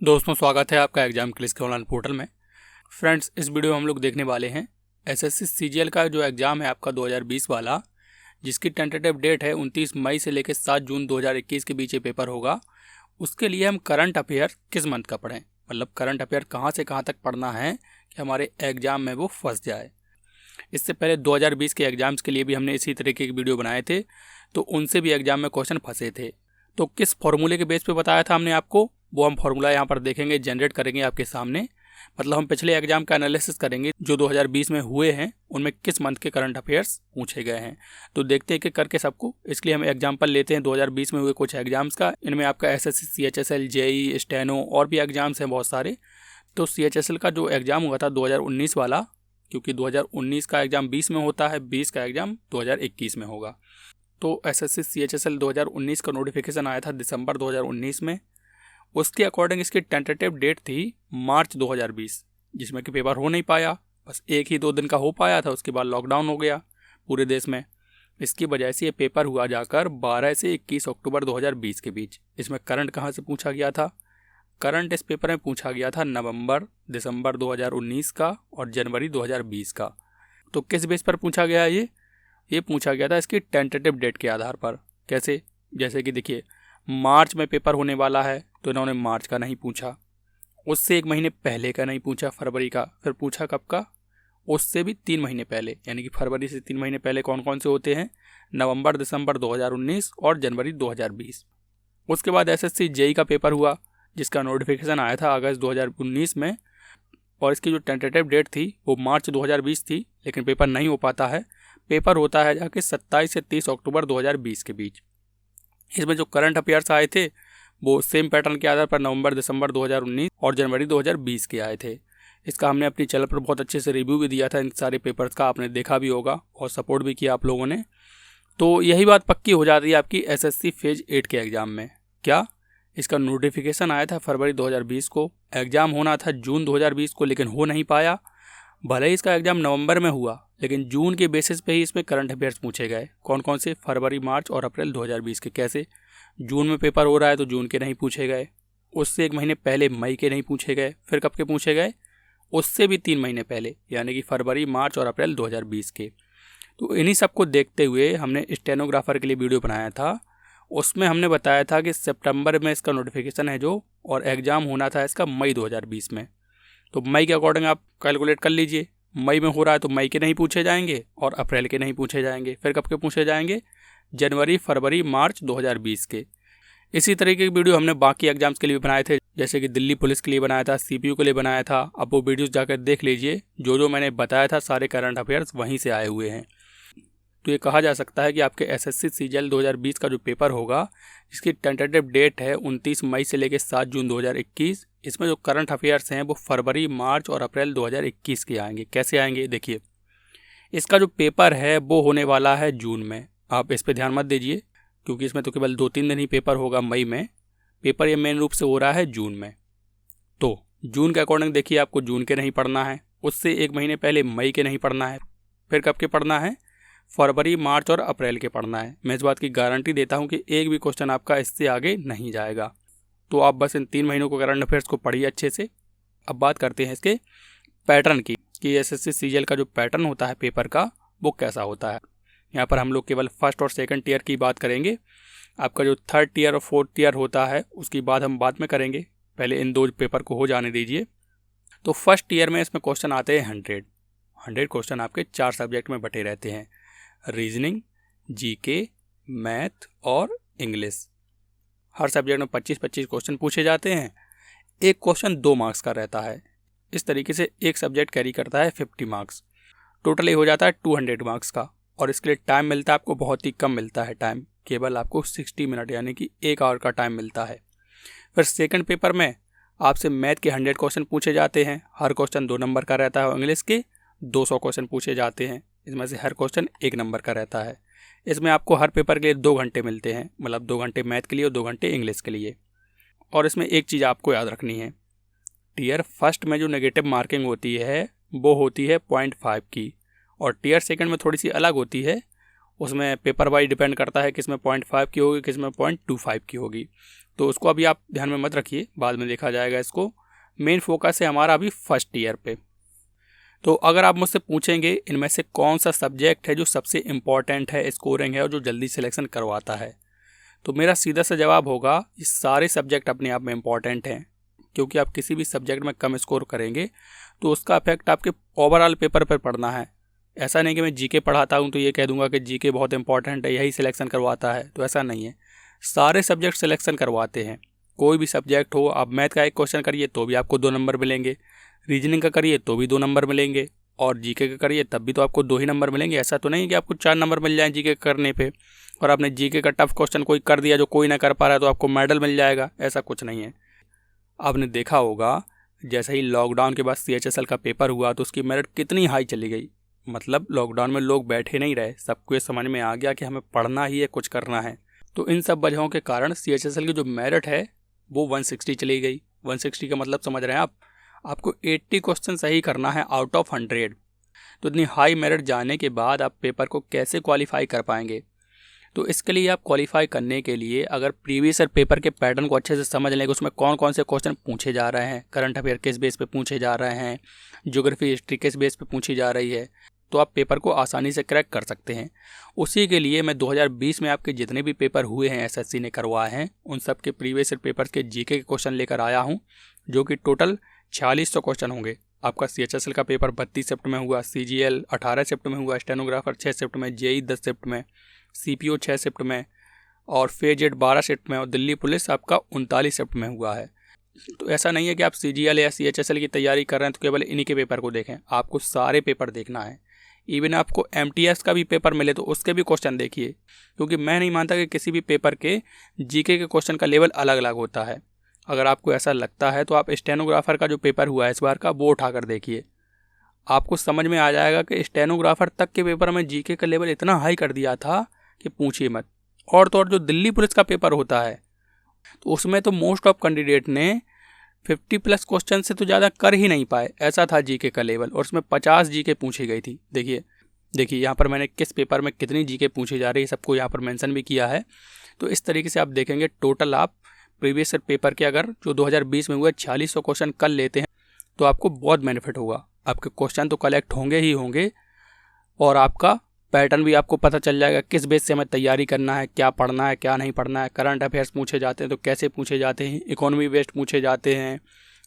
दोस्तों, स्वागत है आपका एग्जाम क्लिस के ऑनलाइन पोर्टल में। फ्रेंड्स, इस वीडियो में हम लोग देखने वाले हैं एसएससी सीजीएल का जो एग्ज़ाम है आपका 2020 वाला, जिसकी टेंटेटिव डेट है 29 मई से लेकर 7 जून 2021 के बीच ये पेपर होगा। उसके लिए हम करंट अफेयर किस मंथ का पढ़ें, मतलब करंट अफेयर कहाँ से कहाँ तक पढ़ना है कि हमारे एग्ज़ाम में वो फंस जाए। इससे पहले 2020 के एग्ज़ाम्स के लिए भी हमने इसी तरीके के वीडियो बनाए थे, तो उनसे भी एग्ज़ाम में क्वेश्चन फंसे थे। तो किस फॉर्मूले के बेस पे बताया था हमने आपको, वो हम फॉर्मूला यहाँ पर देखेंगे, जनरेट करेंगे आपके सामने। मतलब हम पिछले एग्जाम का एनालिसिस करेंगे जो 2020 में हुए हैं, उनमें किस मंथ के करंट अफेयर्स पूछे गए हैं। तो देखते हैं कि करके सबको। इसलिए हम एग्जाम्पल लेते हैं 2020 में हुए कुछ एग्जाम्स का। इनमें आपका एसएससी, सीएचएसएल, जेई, स्टेनो और भी एग्जाम्स हैं बहुत सारे। तो सीएचएसएल का जो एग्ज़ाम हुआ था 2019 वाला, क्योंकि 2019 का एग्ज़ाम 20 में होता है, 20 का एग्ज़ाम 2021 में होगा। तो एसएससी सीएचएसएल 2019 का नोटिफिकेशन आया था दिसंबर 2019 में। उसके अकॉर्डिंग इसकी टेंटेटिव डेट थी मार्च 2020, जिसमें कि पेपर हो नहीं पाया। बस 1-2 दिन का हो पाया था, उसके बाद लॉकडाउन हो गया पूरे देश में। इसकी वजह से ये पेपर हुआ जाकर 12 से 21 अक्टूबर 2020 के बीच। इसमें करंट कहाँ से पूछा गया था? करंट इस पेपर में पूछा गया था नवंबर, दिसंबर 2019 का और जनवरी 2020 का। तो किस बेस पर पूछा गया है ये पूछा गया था इसकी टेंटेटिव डेट के आधार पर। कैसे? जैसे कि देखिए, मार्च में पेपर होने वाला है तो इन्होंने मार्च का नहीं पूछा, उससे 1 महीने पहले का नहीं पूछा, फरवरी का। फिर पूछा कब का? उससे भी 3 महीने पहले, यानी कि फरवरी से 3 महीने पहले कौन कौन से होते हैं? नवंबर, दिसंबर 2019 और जनवरी 2020। उसके बाद एसएससी जेई का पेपर हुआ, जिसका नोटिफिकेशन आया था अगस्त 2019 में, और इसकी जो टेंटेटिव डेट थी वो मार्च 2020 थी, लेकिन पेपर नहीं हो पाता है। पेपर होता है जाके 27 से 30 अक्टूबर 2020 के बीच। इसमें जो करंट अफेयर्स आए थे वो सेम पैटर्न के आधार पर नवंबर, दिसंबर 2019 और जनवरी 2020 के आए थे। इसका हमने अपनी चैनल पर बहुत अच्छे से रिव्यू भी दिया था इन सारे पेपर्स का, आपने देखा भी होगा और सपोर्ट भी किया आप लोगों ने। तो यही बात पक्की हो जाती है आपकी एसएससी फेज 8 के एग्ज़ाम में। क्या? इसका नोटिफिकेशन आया था फरवरी 2020 को, एग्ज़ाम होना था जून 2020 को, लेकिन हो नहीं पाया। भले ही इसका एग्ज़ाम नवंबर में हुआ, लेकिन जून के बेसिस पे ही इसमें करंट अफेयर्स पूछे गए। कौन कौन से? फरवरी, मार्च और अप्रैल 2020 के। कैसे? जून में पेपर हो रहा है तो जून के नहीं पूछे गए, उससे 1 महीने पहले मई के नहीं पूछे गए। फिर कब के पूछे गए? उससे भी 3 महीने पहले, यानी कि फरवरी, मार्च और अप्रैल 2020 के। तो इन्हीं सबको देखते हुए हमने स्टेनोग्राफर के लिए वीडियो बनाया था। उसमें हमने बताया था कि सितंबर में इसका नोटिफिकेशन है जो, और एग्ज़ाम होना था इसका मई 2020 में। तो मई के अकॉर्डिंग आप कैलकुलेट कर लीजिए। मई में हो रहा है तो मई के नहीं पूछे जाएंगे और अप्रैल के नहीं पूछे जाएंगे। फिर कब के पूछे जाएंगे? जनवरी, फरवरी, मार्च 2020 के। इसी तरीके की वीडियो हमने बाकी एग्जाम्स के लिए भी बनाए थे, जैसे कि दिल्ली पुलिस के लिए बनाया था, सीपीयू के लिए बनाया था। अब वो वीडियोस जाकर देख लीजिए, जो जो मैंने बताया था सारे करंट अफेयर्स वहीं से आए हुए हैं। तो ये कहा जा सकता है कि आपके एसएससी सीजीएल 2020 का जो पेपर होगा, इसकी टेंटेटिव डेट है 29 मई से लेकर 7 जून 2021। इसमें जो करंट अफेयर्स हैं वो फरवरी, मार्च और अप्रैल 2021 के आएंगे। कैसे आएंगे? देखिए, इसका जो पेपर है वो होने वाला है जून में। आप इस पर ध्यान मत दीजिए, क्योंकि इसमें तो केवल 2-3 दिन ही पेपर होगा मई में। पेपर ये मेन रूप से हो रहा है जून में। तो जून के अकॉर्डिंग देखिए, आपको जून के नहीं पढ़ना है, उससे 1 महीने पहले मई के नहीं पढ़ना है। फिर कब के पढ़ना है? फरवरी, मार्च और अप्रैल के पढ़ना है। मैं इस बात की गारंटी देता हूँ कि एक भी क्वेश्चन आपका इससे आगे नहीं जाएगा। तो आप बस इन 3 महीनों को करंट अफेयर्स को पढ़िए अच्छे से। अब बात करते हैं इसके पैटर्न की, कि एसएससी सीजीएल का जो पैटर्न होता है पेपर का वो कैसा होता है। यहाँ पर हम लोग केवल फर्स्ट और सेकंड ईयर की बात करेंगे। आपका जो 3rd ईयर और 4th ईयर होता है उसकी बात हम बाद में करेंगे, पहले इन 2 पेपर को हो जाने दीजिए। तो फर्स्ट ईयर में इसमें क्वेश्चन आते हैं 100 क्वेश्चन आपके 4 सब्जेक्ट में बटे रहते हैं, रीजनिंग, जीके, मैथ और इंग्लिश। हर सब्जेक्ट में 25-25 क्वेश्चन पूछे जाते हैं। एक क्वेश्चन 2 मार्क्स का रहता है। इस तरीके से एक सब्जेक्ट कैरी करता है 50 मार्क्स। टोटल हो जाता है 200 मार्क्स का। और इसके लिए टाइम मिलता है आपको बहुत ही कम मिलता है टाइम, केवल आपको 60 मिनट यानी कि 1 आवर का टाइम मिलता है। फिर सेकंड पेपर में आपसे मैथ के 100 क्वेश्चन पूछे जाते हैं। हर क्वेश्चन 2 नंबर का रहता है। और इंग्लिश के 200 क्वेश्चन पूछे जाते हैं, इसमें से हर क्वेश्चन 1 नंबर का रहता है। इसमें आपको हर पेपर के लिए 2 घंटे मिलते हैं, मतलब 2 घंटे मैथ के लिए और 2 घंटे इंग्लिश के लिए। और इसमें एक चीज़ आपको याद रखनी है, टीयर फर्स्ट में जो नेगेटिव मार्किंग होती है वो होती है 0.5 की, और टीयर सेकंड में थोड़ी सी अलग होती है, उसमें पेपर वाइज डिपेंड करता है, किस में 0.5 की होगी, किस में 0.25 की होगी। तो उसको अभी आप ध्यान में मत रखिए, बाद में देखा जाएगा इसको। मेन फोकस है हमारा अभी फर्स्ट ईयर पे। तो अगर आप मुझसे पूछेंगे इनमें से कौन सा सब्जेक्ट है जो सबसे इम्पॉर्टेंट है, स्कोरिंग है और जो जल्दी सिलेक्शन करवाता है, तो मेरा सीधा सा जवाब होगा ये सारे सब्जेक्ट अपने आप में इम्पॉर्टेंट हैं। क्योंकि आप किसी भी सब्जेक्ट में कम स्कोर करेंगे तो उसका इफेक्ट आपके ओवरऑल पेपर पर पड़ना है। ऐसा नहीं कि मैं जीके पढ़ाता हूँ तो ये कह दूंगा कि जीके बहुत इंपॉर्टेंट है, यही सिलेक्शन करवाता है, तो ऐसा नहीं है। सारे सब्जेक्ट सिलेक्शन करवाते हैं। कोई भी सब्जेक्ट हो, आप मैथ का एक क्वेश्चन करिए तो भी आपको 2 नंबर मिलेंगे, रीजनिंग का करिए तो भी 2 नंबर मिलेंगे, और जीके का करिए तब भी तो आपको 2 ही नंबर मिलेंगे। ऐसा तो नहीं है कि आपको 4 नंबर मिल जाए जीके करने पे, और आपने जीके का टफ क्वेश्चन कोई कर दिया जो कोई ना कर पा रहा है तो आपको मेडल मिल जाएगा, ऐसा कुछ नहीं है। आपने देखा होगा जैसे ही लॉकडाउन के बाद CHSL का पेपर हुआ तो उसकी मेरिट कितनी हाई चली गई। मतलब लॉकडाउन में लोग बैठे नहीं रहे, सबको ये समझ में आ गया कि हमें पढ़ना ही है, कुछ करना है। तो इन सब वजहों के कारण CHSL की जो मेरिट है वो 160 चली गई। 160 का मतलब समझ रहे हैं आप, आपको 80 क्वेश्चन सही करना है आउट ऑफ 100। तो इतनी हाई मेरिट जाने के बाद आप पेपर को कैसे क्वालिफाई कर पाएंगे? तो इसके लिए आप क्वालिफाई करने के लिए अगर प्रीवियस ईयर पेपर के पैटर्न को अच्छे से समझ लें कि उसमें कौन कौन से क्वेश्चन पूछे जा रहे हैं, करंट अफेयर किस बेस पे पूछे जा रहे हैं, ज्योग्राफी हिस्ट्री किस बेस पे पूछी जा रही है, तो आप पेपर को आसानी से क्रैक कर सकते हैं। उसी के लिए मैं 2020 में आपके जितने भी पेपर हुए हैं SSC ने करवाए हैं उन सब के प्रीवियस ईयर पेपर के जीके के क्वेश्चन लेकर आया हूँ, जो कि टोटल 4600 क्वेश्चन होंगे। आपका CHSL का पेपर 32 शिफ्ट में हुआ, CGL 18 शिफ्ट में हुआ, स्टेनोग्राफर 6 शिफ्ट में, JEE 10 शिफ्ट में, CPO 6 शिफ्ट में, और फेजेड 12 शिफ्ट में, और दिल्ली पुलिस आपका 39 शिफ्ट में हुआ है। तो ऐसा नहीं है कि आप CGL या CHSL की तैयारी कर रहे हैं तो केवल इन्हीं के पेपर को देखें, आपको सारे पेपर देखना है। इवन आपको MTS का भी पेपर मिले तो उसके भी क्वेश्चन देखिए, क्योंकि मैं नहीं मानता कि किसी भी पेपर के जीके के क्वेश्चन का लेवल अलग अलग होता है। अगर आपको ऐसा लगता है तो आप स्टेनोग्राफर का जो पेपर हुआ है इस बार का वो उठाकर देखिए, आपको समझ में आ जाएगा कि स्टेनोग्राफर तक के पेपर में जीके का लेवल इतना हाई कर दिया था कि पूछिए मत। और तो और जो दिल्ली पुलिस का पेपर होता है तो उसमें तो मोस्ट ऑफ कैंडिडेट ने 50+ क्वेश्चन से तो ज़्यादा कर ही नहीं पाए, ऐसा था जीके का लेवल, और उसमें 50 जीके पूछी गई थी। देखिए यहाँ पर मैंने किस पेपर में कितनी जीके पूछी जा रही है सबको यहाँ पर मेंशन भी किया है। तो इस तरीके से आप देखेंगे टोटल आप प्रीवियस ईयर पेपर के अगर जो 2020 में हुए 4600 क्वेश्चन कर लेते हैं तो आपको बहुत बेनिफिट होगा। आपके क्वेश्चन तो कलेक्ट होंगे ही होंगे, और आपका पैटर्न भी आपको पता चल जाएगा किस बेस से हमें तैयारी करना है, क्या पढ़ना है क्या नहीं पढ़ना है। करंट अफेयर्स पूछे जाते हैं तो कैसे पूछे जाते हैं, इकोनॉमी बेस्ड पूछे जाते हैं,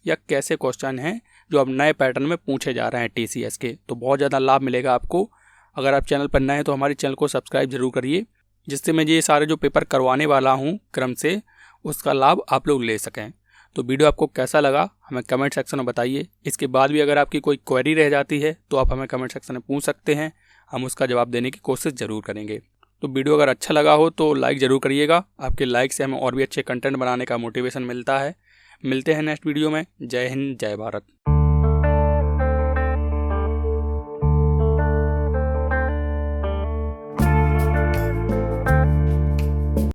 या कैसे क्वेश्चन हैं जो अब नए पैटर्न में पूछे जा रहे हैं TCS के। तो बहुत ज़्यादा लाभ मिलेगा आपको। अगर आप चैनल पर नए हैं तो हमारे चैनल को सब्सक्राइब जरूर करिए, जिससे मैं ये सारे जो पेपर करवाने वाला हूँ क्रम से उसका लाभ आप लोग ले सकें। तो वीडियो आपको कैसा लगा हमें कमेंट सेक्शन में बताइए। इसके बाद भी अगर आपकी कोई क्वेरी रह जाती है तो आप हमें कमेंट सेक्शन में पूछ सकते हैं, हम उसका जवाब देने की कोशिश ज़रूर करेंगे। तो वीडियो अगर अच्छा लगा हो तो लाइक ज़रूर करिएगा, आपके लाइक से हमें और भी अच्छे कंटेंट बनाने का मोटिवेशन मिलता है। मिलते हैं नेक्स्ट वीडियो में। जय हिंद, जय भारत।